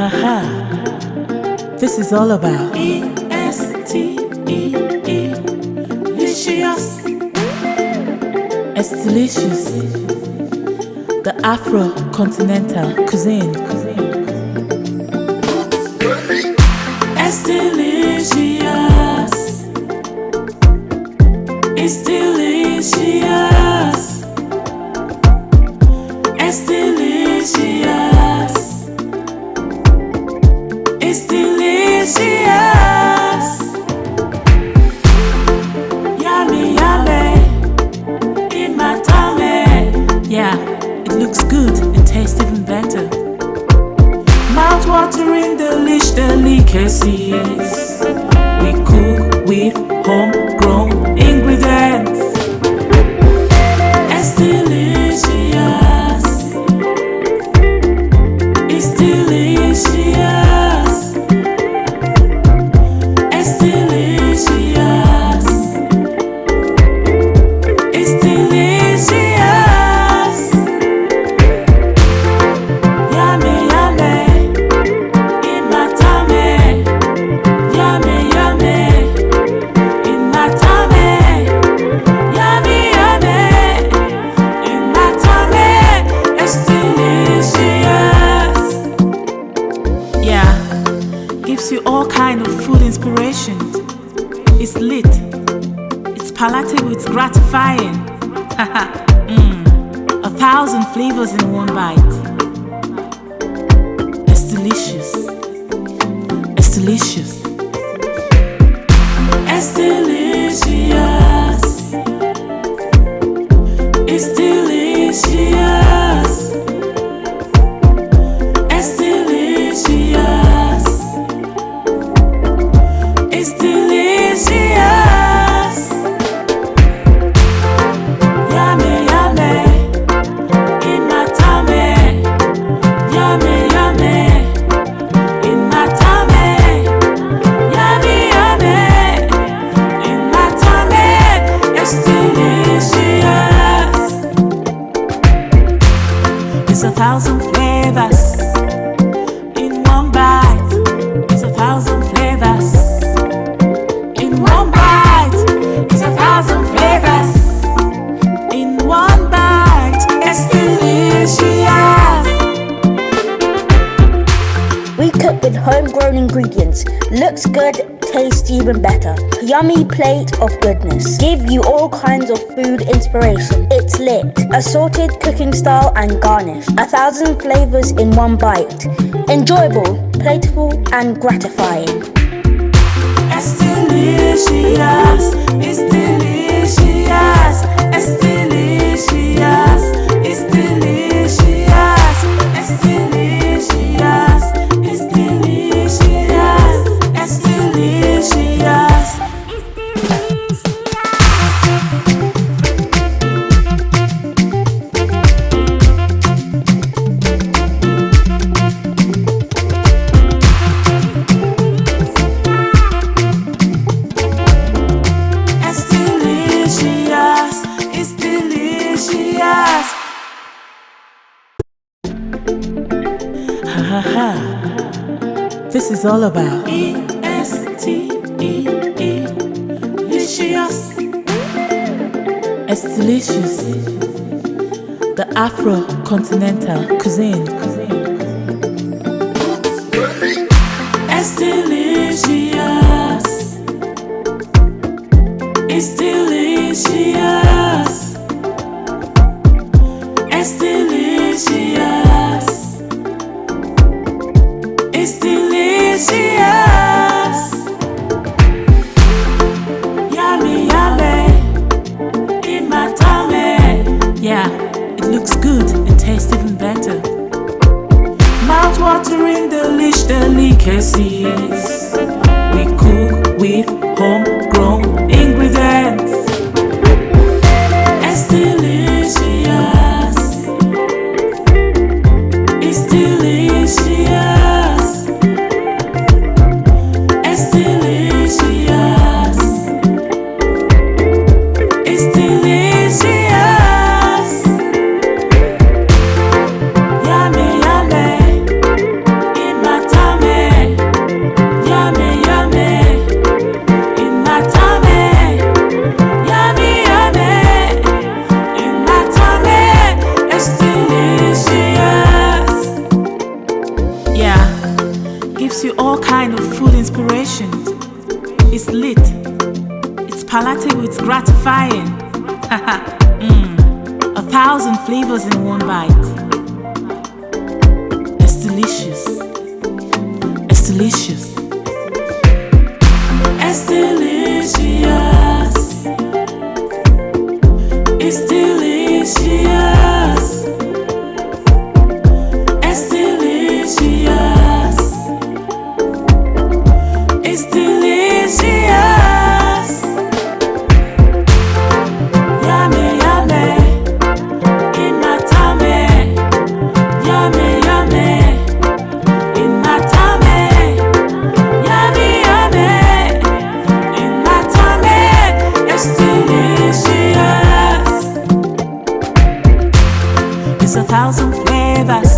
ha ha. This is all about EsteeLicious. EsteeLicious, the Afro-continental cuisine. EsteeLicious, EsteeLicious, EsteeLicious, EsteeLicious. Yummy, yummy, in my tummy. Yeah, it looks good and tastes even better. Mouth-watering delicacies. We cook with homegrown ingredients. EsteeLicious, EsteeLicious, EsteeLicious, EsteeLicious. Yummy, yummy, in my tummy. Yummy, yummy, in my tummy. Yummy, yummy, in my tummy. EsteeLicious. Yeah, gives you all kind of food inspiration. It's lit, it's palatable, it's gratifying. 1,000 flavors in one bite. EsteeLicious, EsteeLicious, EsteeLicious, EsteeLicious, EsteeLicious, EsteeLicious. Yummy, yummy, in my tummy. Yummy, yummy, in my tummy. Yummy, yummy, in my tummy. EsteeLicious. It's 1,000 flavors in one bite. It's 1,000 flavors in one bite. It's 1,000 flavors in one bite. EsteeLicious. We cook with homegrown ingredients. Looks good, tastes even better. Yummy plate of goodness. Give you all kinds of food inspiration. It's lit. Assorted cooking style and garnish. 1,000 flavors in one bite. Enjoyable, playful and gratifying. EsteeLicious, EsteeLicious, EsteeLicious, EsteeLicious, EsteeLicious, EsteeLicious, EsteeLicious. EsteeLicious, EsteeLicious. Ha ha ha. This is all about EsteeLicious. EsteeLicious, the Afro-continental cuisine. EsteeLicious, EsteeLicious, EsteeLicious, EsteeLicious. Yummy, yummy, in my tummy. Yeah, it looks good and tastes even better. Mouth-watering delicacies. We cook with homegrown ingredients. EsteeLicious, EsteeLicious, EsteeLicious, EsteeLicious. Yummy, yummy, in my tummy. palatable, it's gratifying. 1,000 flavors in one bite. EsteeLicious. EsteeLicious. EsteeLicious. EsteeLicious. EsteeLicious. EsteeLicious. Yummy, yummy. In my tummy. Yummy, yummy. In my tummy. Yummy, yummy. In my tummy. EsteeLicious. It's 1,000 flavors.